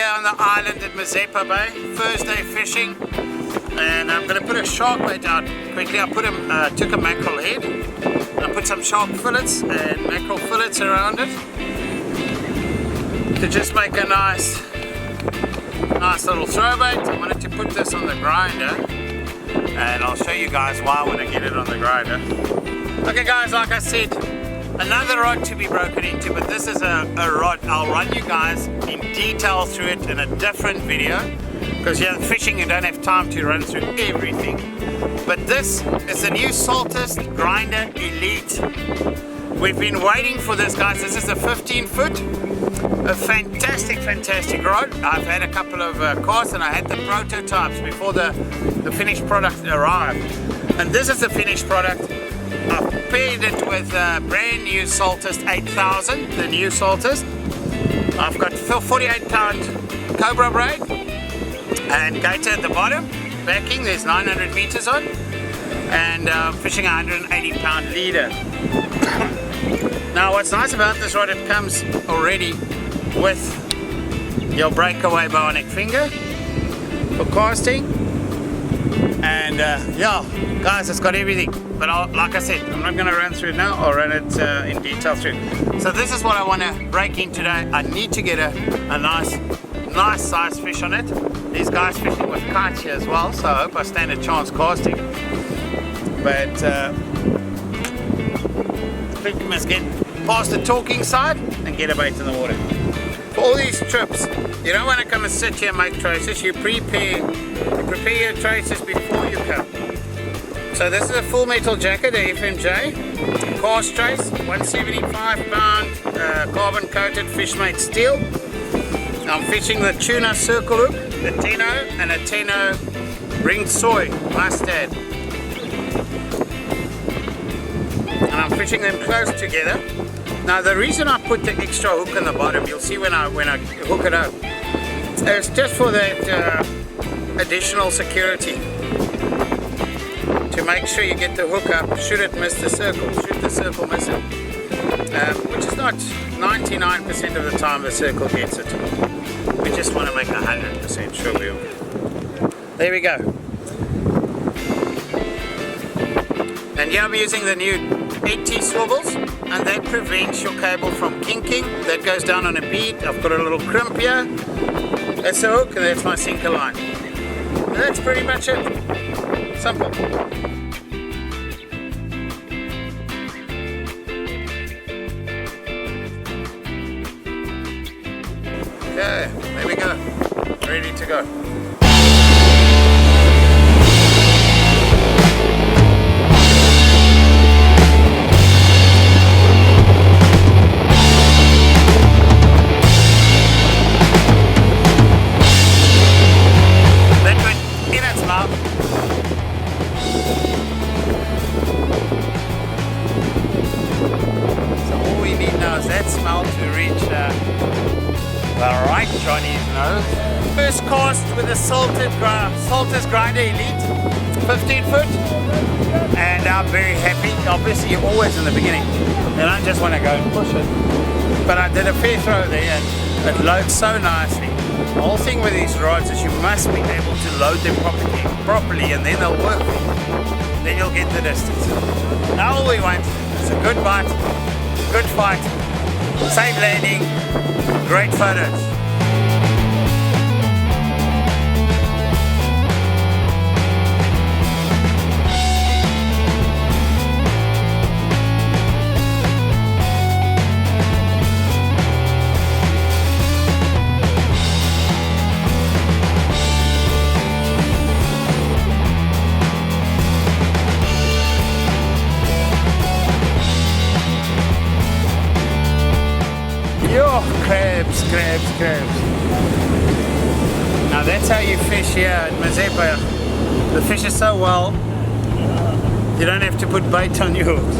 On the island at Mazeppa Bay, first day fishing, and I'm going to put a shark bait out quickly. I took a mackerel head, I put some shark fillets and mackerel fillets around it to just make a nice little throw bait. I wanted to put this on the grinder, and I'll show you guys why when I get it on the grinder. Okay guys, like I said, another rod to be broken into, but this is a rod. I'll run you guys in detail through it in a different video, because you're fishing, you don't have time to run through everything. But this is the new Saltist Grinder Elite. We've been waiting for this, guys. This is a 15-foot, a fantastic rod. I've had a couple of casts, and I had the prototypes before the finished product arrived. And this is the finished product. I've paired it with a brand new Saltist 8000, the new Saltist. I've got 48-pound Cobra braid and gator at the bottom. Backing, there's 900 meters on, and fishing a 180-pound leader. Now, what's nice about this rod, it comes already with your breakaway bionic finger for casting, and yeah, guys, it's got everything. But like I said, I'm not going to run through it now. I'll run it in detail through. So this is what I want to break in today. I need to get a nice size fish on it. These guys fishing with kites here as well, so I hope I stand a chance casting. But I think we must get past the talking side and get a bait in the water. For all these trips, you don't want to come and sit here and make traces. You prepare your traces before you come. So this is a full metal jacket, a FMJ, cast trace, 175-pound carbon coated fishmate steel. I'm fishing the tuna circle hook, the 10-0 and a 10-0 ringed soy mustard. And I'm fishing them close together. Now the reason I put the extra hook on the bottom, you'll see when I hook it up, it's just for that additional security. To make sure you get the hook up, should it miss the circle, should the circle miss it. Which is not 99% of the time the circle gets it. We just want to make 100% sure we will. There we go. And here I'm using the new 80 swivels, and that prevents your cable from kinking. That goes down on a bead. I've got a little crimp here. That's the hook, and that's my sinker line. And that's pretty much it. Simple. Okay, there we go. Ready to go. Johnny's nose. First cast with a Saltist Grinder Elite, 15 foot, and I'm very happy. Obviously you're always in the beginning, and I just want to go and push it. But I did a fair throw there, and it loads so nicely. The whole thing with these rods is you must be able to load them properly and then they'll work. Then you'll get the distance. Now all we want is a good bite, good fight, safe landing, great photos. Crabs. Now that's how you fish here at Mazeppa. The fish is so well, you don't have to put bait on your hooks.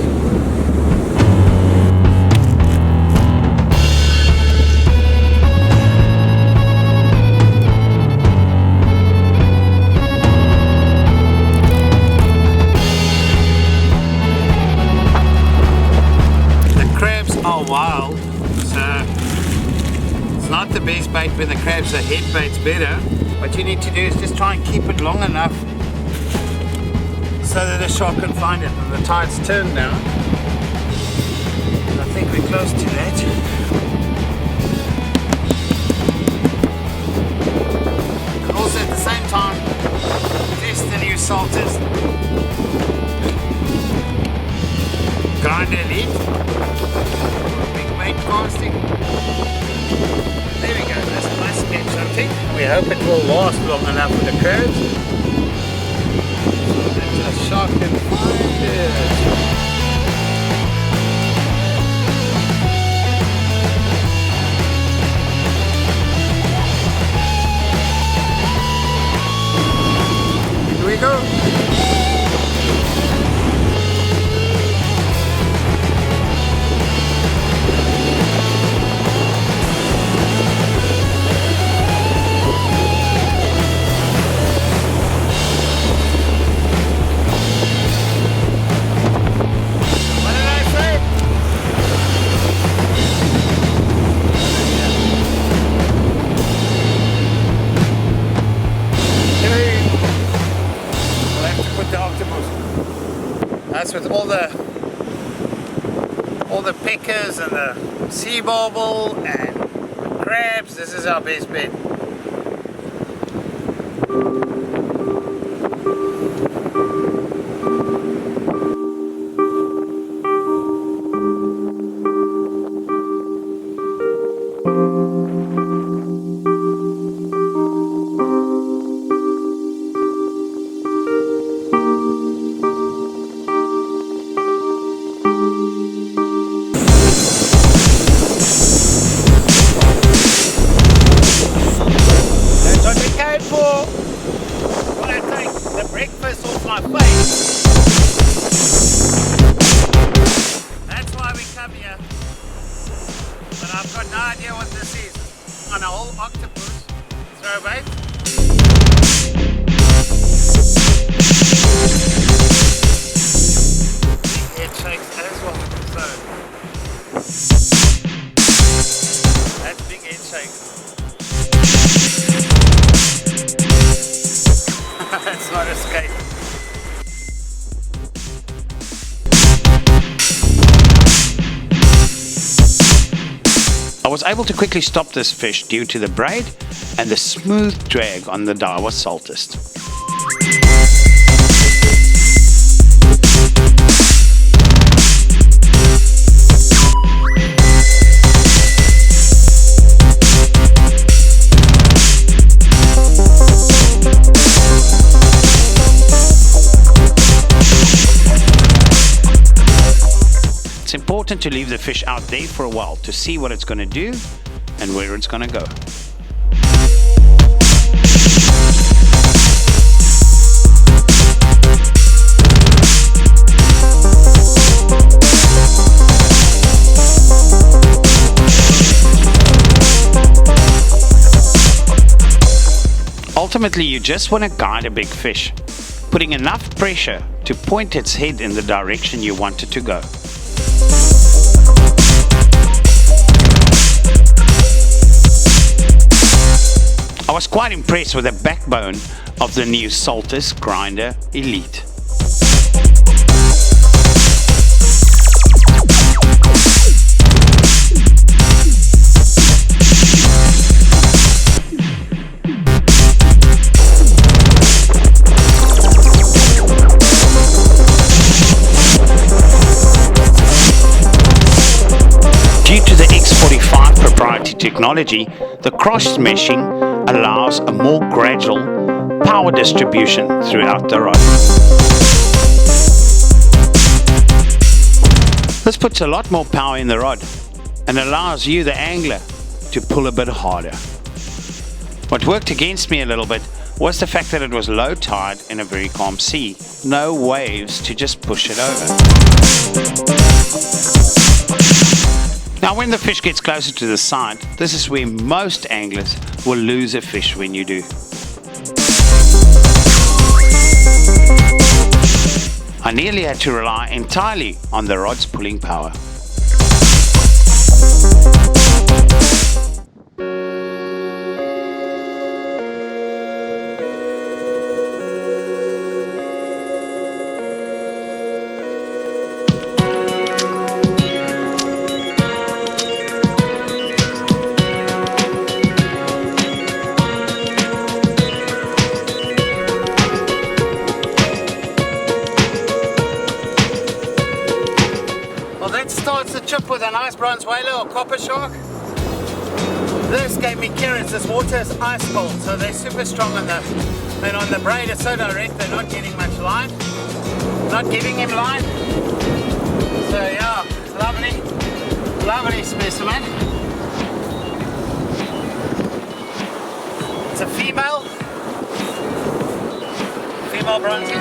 The crabs are wild, so not the best bait when the crabs are head bait's better. What you need to do is just try and keep it long enough so that the shark can find it. And the tide's turned now. I think we're close to that. And also at the same time, test the new salters. Grinder elite. Big bait casting. There we go, that's a nice catch something. We hope it will last long enough with the crabs. So that the shark can find it. Here we go. That's with all the pickers and the sea bobble and crabs. This is our best bet. Breakfast off my face. That's why we come here. But I've got no idea what this is. On a whole octopus throw bait. Big head shakes as well. So that's big head shakes. It's not escape. I was able to quickly stop this fish due to the braid and the smooth drag on the Daiwa saltist. It's important to leave the fish out there for a while to see what it's going to do and where it's going to go. Ultimately, you just want to guide a big fish, putting enough pressure to point its head in the direction you want it to go. I was quite impressed with the backbone of the new Saltist Grinder Elite. Due to the X45 proprietary technology, the cross meshing allows a more gradual power distribution throughout the rod. This puts a lot more power in the rod and allows you, the angler, to pull a bit harder. What worked against me a little bit was the fact that it was low tide in a very calm sea. No waves to just push it over. Now when the fish gets closer to the side, this is where most anglers will lose a fish when you do. I nearly had to rely entirely on the rod's pulling power. Starts the trip with a nice bronze whaler or copper shark. This gave me carrots. This water is ice cold, so they're super strong on the, and on the braid it's so direct they're not getting much line. Not giving him line. So yeah, lovely specimen. It's a female bronzy.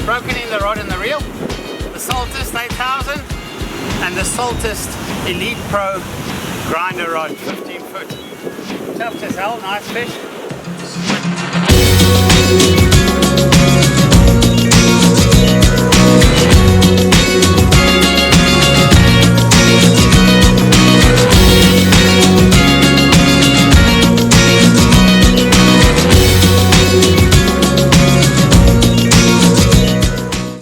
Broken in the rod and the reel, the Saltist 8000 and the Saltist Elite Pro grinder rod, 15 foot. Tough as hell, nice fish.